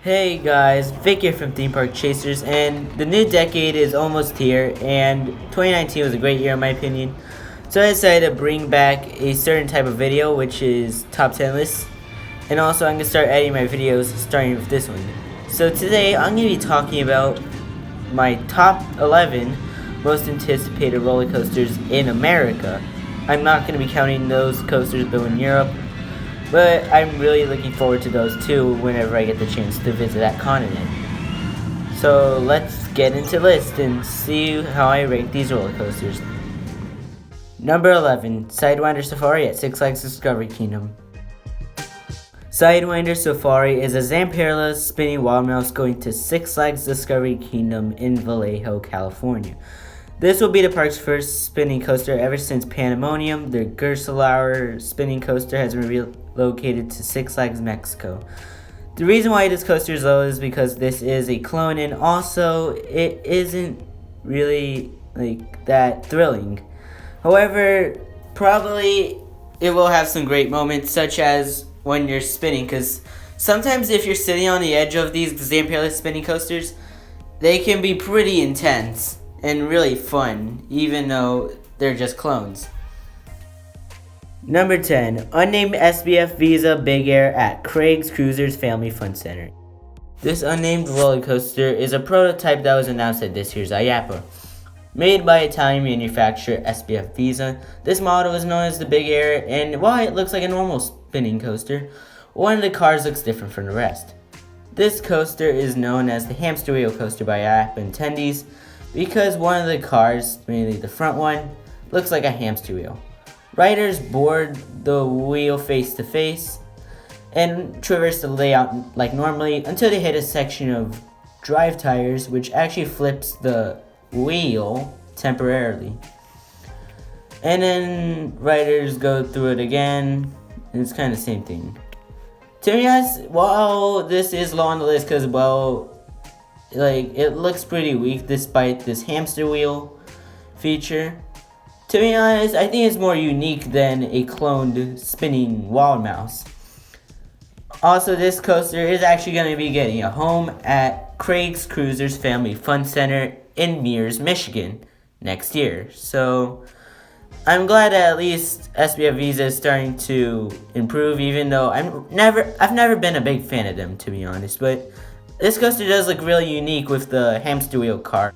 Hey guys, Vic here from Theme Park Chasers, and the new decade is almost here, and 2019 was a great year in my opinion. So I decided to bring back a certain type of video, which is top 10 lists, and also I'm going to start editing my videos starting with this one. So today I'm going to be talking about my top 11 most anticipated roller coasters in America. I'm not going to be counting those coasters built in Europe, but I'm really looking forward to those too whenever I get the chance to visit that continent. So let's get into the list and see how I rank these roller coasters. Number 11, Sidewinder Safari at Six Flags Discovery Kingdom. Sidewinder Safari is a Zamperla spinning wild mouse going to Six Flags Discovery Kingdom in Vallejo, California. This will be the park's first spinning coaster ever since Candymonium. The Gersolauer spinning coaster has been relocated to Six Flags Mexico. The reason why this coaster is low is because this is a clone, and also it isn't really that thrilling. However, probably it will have some great moments, such as when you're spinning, because sometimes if you're sitting on the edge of these Zamperla spinning coasters, they can be pretty intense and really fun, even though they're just clones. Number 10, Unnamed SBF Visa Big Air at Craig's Cruisers Family Fun Center. This unnamed roller coaster is a prototype that was announced at this year's IAAPA. Made by Italian manufacturer SBF Visa, this model is known as the Big Air, and while it looks like a normal spinning coaster, one of the cars looks different from the rest. This coaster is known as the hamster wheel coaster by IAAPA attendees, because one of the cars, mainly the front one, looks like a hamster wheel. Riders board the wheel face to face and traverse the layout like normally until they hit a section of drive tires, which actually flips the wheel temporarily. And then riders go through it again, and it's kind of the same thing. To be honest, while this is low on the list because, it looks pretty weak despite this hamster wheel feature. To be honest, I think it's more unique than a cloned spinning wild mouse. Also, this coaster is actually going to be getting a home at Craig's Cruisers Family Fun Center in Mears, Michigan next year. So I'm glad that at least SBF Visa is starting to improve, even though I've never been a big fan of them, to be honest, but this coaster does look really unique with the hamster wheel car.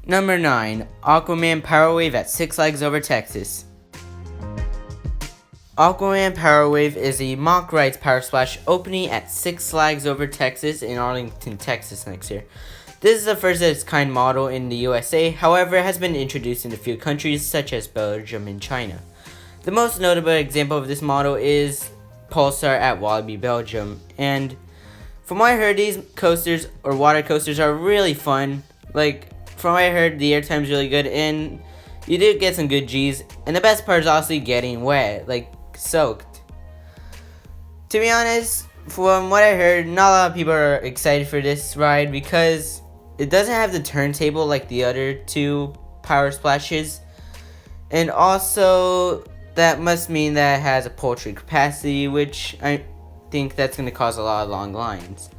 Number 9, Aquaman Power Wave at Six Flags Over Texas. Aquaman Power Wave is a mock rides power splash opening at Six Flags Over Texas in Arlington, Texas next year. This is the first of its kind model in the USA, however it has been introduced in a few countries such as Belgium and China. The most notable example of this model is Pulsar at Walibi, Belgium, and from what I heard, these coasters or water coasters are really fun. From what I heard, the airtime's really good, and you do get some good G's. And the best part is honestly getting wet, soaked. To be honest, from what I heard, not a lot of people are excited for this ride because it doesn't have the turntable like the other two power splashes. And also, that must mean that it has a poultry capacity, which I think that's going to cause a lot of long lines.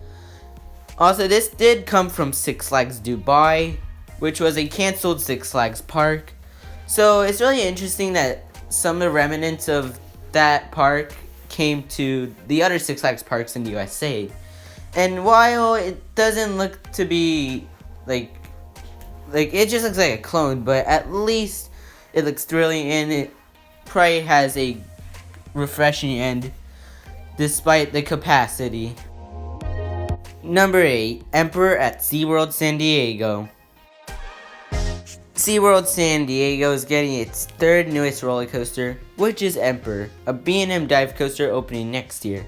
Also, this did come from Six Flags Dubai, which was a canceled Six Flags park. So it's really interesting that some of the remnants of that park came to the other Six Flags parks in the USA. And while it doesn't look to be it just looks like a clone, but at least it looks thrilling, and it probably has a refreshing end despite the capacity. Number 8, Emperor at SeaWorld San Diego. SeaWorld San Diego is getting its third newest roller coaster, which is Emperor, a B&M dive coaster opening next year.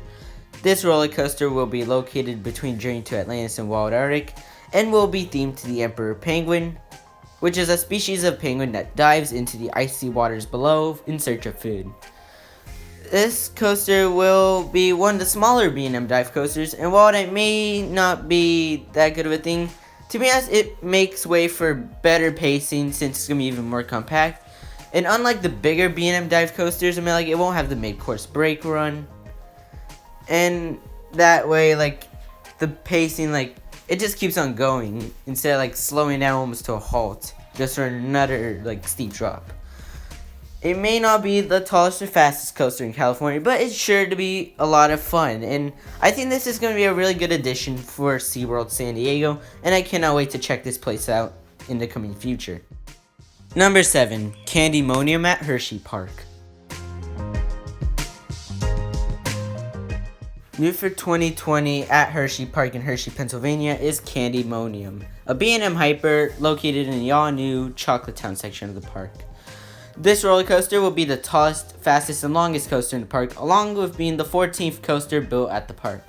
This roller coaster will be located between Journey to Atlantis and Wild Arctic, and will be themed to the Emperor penguin, which is a species of penguin that dives into the icy waters below in search of food. This coaster will be one of the smaller B&M dive coasters, and while it may not be that good of a thing, to be honest, it makes way for better pacing since it's going to be even more compact. And unlike the bigger B&M dive coasters, it won't have the mid-course brake run. And that way, the pacing, like, it just keeps on going instead of like slowing down almost to a halt just for another like steep drop. It may not be the tallest or fastest coaster in California, but it's sure to be a lot of fun, and I think this is going to be a really good addition for SeaWorld San Diego, and I cannot wait to check this place out in the coming future. Number 7, Candymonium at Hersheypark. New for 2020 at Hersheypark in Hershey, Pennsylvania is Candymonium, a B&M hyper located in the all-new Chocolate Town section of the park. This roller coaster will be the tallest, fastest, and longest coaster in the park, along with being the 14th coaster built at the park.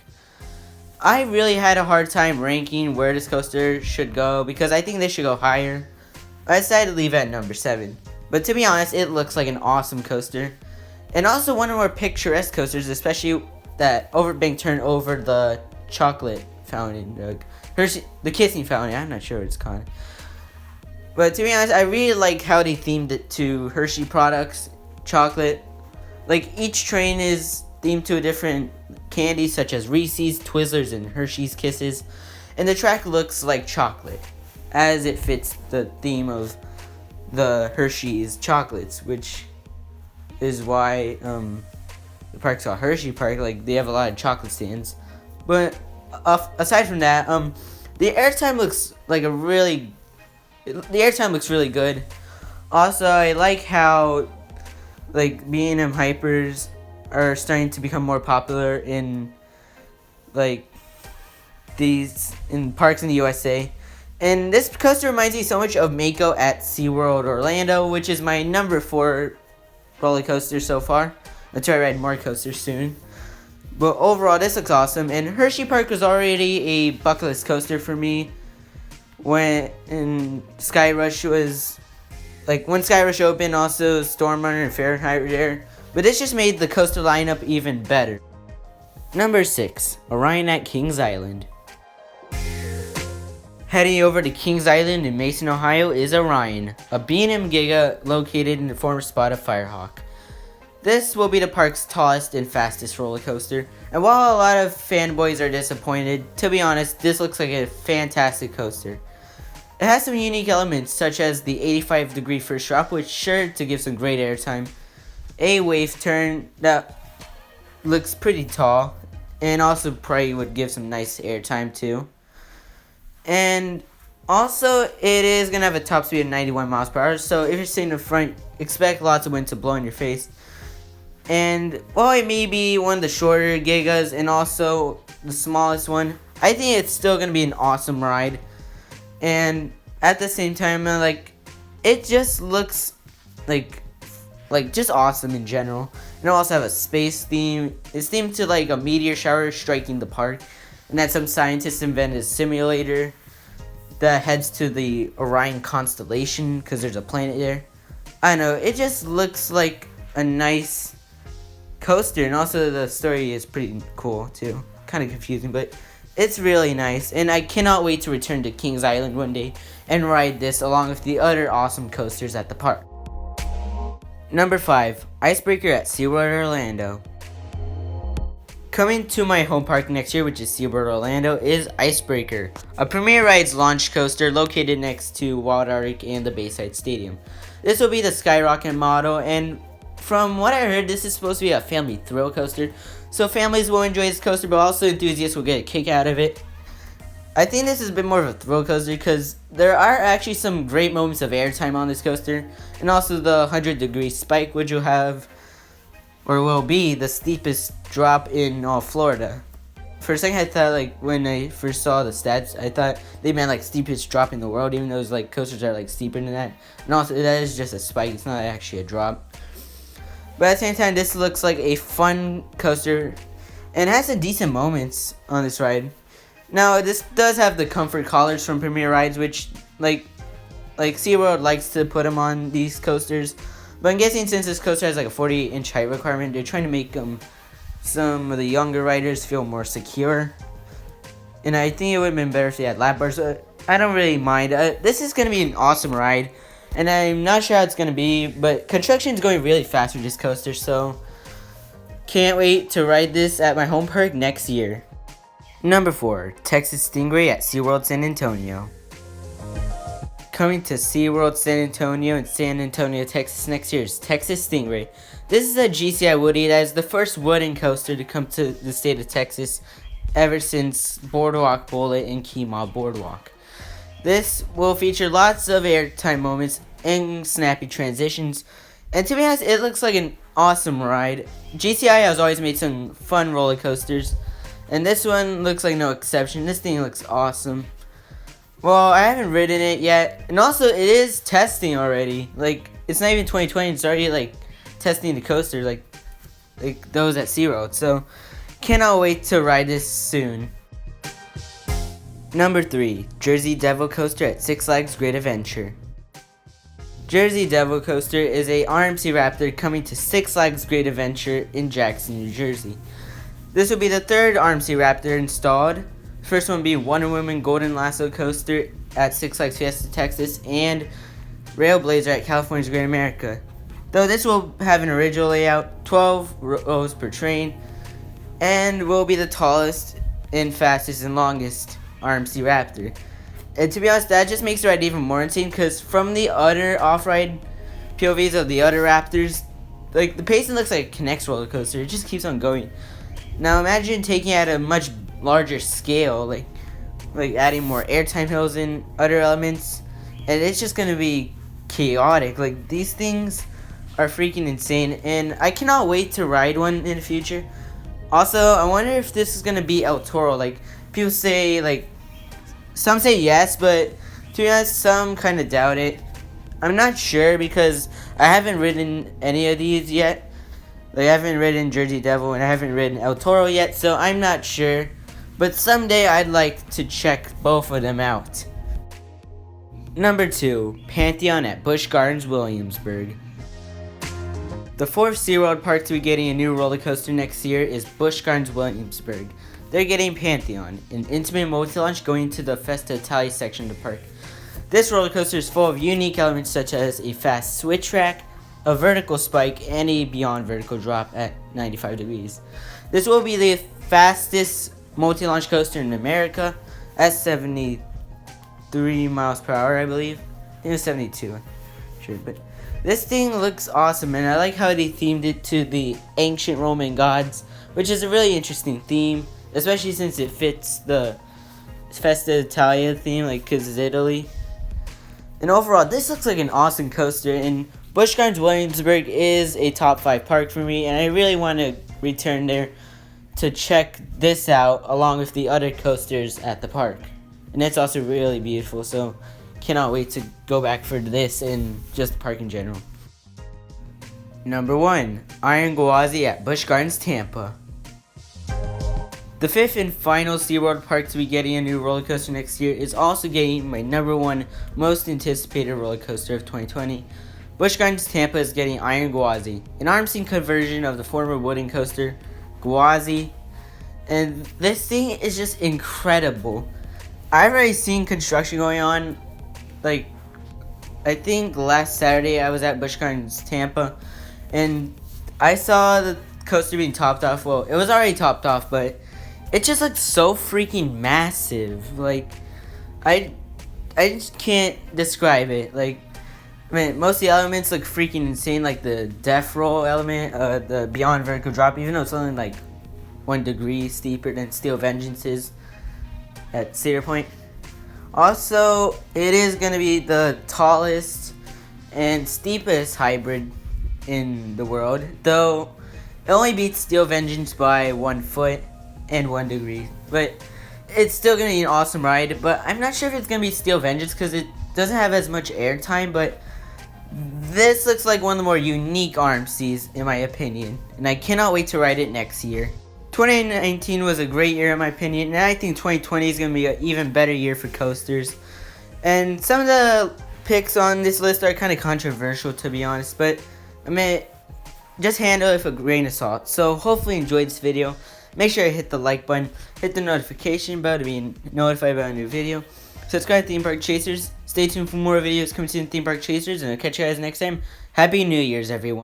I really had a hard time ranking where this coaster should go because I think they should go higher. I decided to leave it at number 7, but to be honest, it looks like an awesome coaster, and also one of the more picturesque coasters, especially that being turned over the chocolate fountain, the kissing fountain. I'm not sure what it's called. But to be honest, I really like how they themed it to Hershey products, chocolate. Like, each train is themed to a different candy, such as Reese's, Twizzlers, and Hershey's Kisses. And the track looks like chocolate, as it fits the theme of the Hershey's chocolates, which is why the park's called Hersheypark. Like, they have a lot of chocolate stands. But aside from that, the airtime looks like really good. Also, I like how like B&M hypers are starting to become more popular in like in parks in the USA. And this coaster reminds me so much of Mako at SeaWorld Orlando, which is my number 4 roller coaster so far, until I ride more coasters soon. But overall, this looks awesome, and Hersheypark was already a bucket list coaster for me when Sky Rush was, like, when Sky Rush opened. Also Storm Runner and Fahrenheit were there, but this just made the coaster lineup even better. Number 6, Orion at Kings Island. Heading over to Kings Island in Mason, Ohio is Orion, a B&M Giga located in the former spot of Firehawk. This will be the park's tallest and fastest roller coaster, and while a lot of fanboys are disappointed, to be honest, this looks like a fantastic coaster. It has some unique elements such as the 85-degree first drop, which sure to give some great airtime, a wave turn that looks pretty tall, and also probably would give some nice airtime too. And also, it is going to have a top speed of 91 miles per hour, so if you're sitting in the front, expect lots of wind to blow in your face. And while it may be one of the shorter Gigas and also the smallest one, I think it's still going to be an awesome ride. And at the same time, like, it just looks like just awesome in general. And it'll also have a space theme. It's themed to like a meteor shower striking the park, and that some scientists invented a simulator that heads to the Orion constellation because there's a planet there. I don't know, it just looks like a nice coaster, and also the story is pretty cool too. Kind of confusing, but it's really nice, and I cannot wait to return to Kings Island one day and ride this along with the other awesome coasters at the park. Number 5, Icebreaker at SeaWorld Orlando. Coming to my home park next year, which is SeaWorld Orlando, is Icebreaker, a Premier Rides launch coaster located next to Wild Arctic and the Bayside Stadium. This will be the Skyrocket model, and from what I heard, this is supposed to be a family thrill coaster, so families will enjoy this coaster, but also enthusiasts will get a kick out of it. I think this is a bit more of a thrill coaster because there are actually some great moments of airtime on this coaster, and also the 100-degree spike, which will have, or will be, the steepest drop in all Florida. For a second, I thought, like, when I first saw the stats, I thought they meant like steepest drop in the world, even though those like coasters are like steeper than that. And also, that is just a spike; it's not actually a drop. But at the same time, this looks like a fun coaster, and has some decent moments on this ride. Now, this does have the comfort collars from Premier Rides, which like SeaWorld likes to put them on these coasters. But I'm guessing since this coaster has like a 40-inch height requirement, they're trying to make some of the younger riders feel more secure. And I think it would have been better if they had lap bars. I don't really mind. This is going to be an awesome ride, and I'm not sure how it's going to be, but construction is going really fast with this coaster, so can't wait to ride this at my home park next year. Number 4, Texas Stingray at SeaWorld San Antonio. Coming to SeaWorld San Antonio in San Antonio, Texas next year is Texas Stingray. This is a GCI Woody that is the first wooden coaster to come to the state of Texas ever since Boardwalk Bullet and Keymaw Boardwalk. This will feature lots of airtime moments and snappy transitions, and to be honest, it looks like an awesome ride. GCI has always made some fun roller coasters, and this one looks like no exception. This thing looks awesome. Well, I haven't ridden it yet, and also it is testing already. Like, it's not even 2020, it's already like testing the coaster like those at SeaWorld. So, cannot wait to ride this soon. Number 3, Jersey Devil Coaster at Six Flags Great Adventure. Jersey Devil Coaster is a RMC Raptor coming to Six Flags Great Adventure in Jackson, New Jersey. This will be the third RMC Raptor installed. First one being Wonder Woman Golden Lasso Coaster at Six Flags Fiesta, Texas, and Railblazer at California's Great America. Though this will have an original layout, 12 rows per train, and will be the tallest and fastest and longest RMC Raptor. And to be honest, that just makes the ride even more insane, because from the other off-ride POVs of the other Raptors, like, the pacing looks like a Connects roller coaster. It just keeps on going. Now imagine taking it at a much larger scale, like adding more airtime hills and other elements, and it's just gonna be chaotic. Like, these things are freaking insane, and I cannot wait to ride one in the future. Also, I wonder if this is gonna be El Toro. Like, people say, like, some say yes, but to be honest, some kind of doubt it. I'm not sure because I haven't ridden any of these yet. Like, I haven't ridden Jersey Devil and I haven't ridden El Toro yet, so I'm not sure. But someday I'd like to check both of them out. Number 2, Pantheon at Busch Gardens, Williamsburg. The fourth SeaWorld park to be getting a new roller coaster next year is Busch Gardens, Williamsburg. They're getting Pantheon, an intimate multi-launch going to the Festa Italia section of the park. This roller coaster is full of unique elements such as a fast switch track, a vertical spike, and a beyond vertical drop at 95 degrees. This will be the fastest multi-launch coaster in America at 73 miles per hour, I believe. I think it was 72. Sure, but this thing looks awesome, and I like how they themed it to the ancient Roman gods, which is a really interesting theme, especially since it fits the Festa Italia theme, like, because it's Italy. And overall, this looks like an awesome coaster, and Busch Gardens Williamsburg is a top 5 park for me, and I really want to return there to check this out along with the other coasters at the park. And it's also really beautiful, so cannot wait to go back for this and just the park in general. Number 1, Iron Gwazi at Busch Gardens, Tampa. The fifth and final SeaWorld park to be getting a new roller coaster next year is also getting my number 1 most anticipated roller coaster of 2020. Busch Gardens Tampa is getting Iron Gwazi, an arm-scene conversion of the former wooden coaster Gwazi, and this thing is just incredible. I've already seen construction going on. Like, I think last Saturday I was at Busch Gardens Tampa, and I saw the coaster being topped off. Well, it was already topped off, but it just looked so freaking massive. Like, I just can't describe it. Like, I mean, most of the elements look freaking insane, like the death roll element, the beyond vertical drop, even though it's only like 1 degree steeper than Steel Vengeance is at Cedar Point. Also, it is going to be the tallest and steepest hybrid in the world, though it only beats Steel Vengeance by 1 foot and 1 degree. But it's still going to be an awesome ride, but I'm not sure if it's going to be Steel Vengeance because it doesn't have as much airtime, but this looks like one of the more unique RMCs in my opinion, and I cannot wait to ride it next year. 2019 was a great year in my opinion, and I think 2020 is going to be an even better year for coasters. And some of the picks on this list are kind of controversial, to be honest, but I mean, just handle it with a grain of salt. So hopefully you enjoyed this video. Make sure to hit the like button, hit the notification bell to be notified about a new video. Subscribe to Theme Park Chasers. Stay tuned for more videos coming soon to Theme Park Chasers, and I'll catch you guys next time. Happy New Year's, everyone.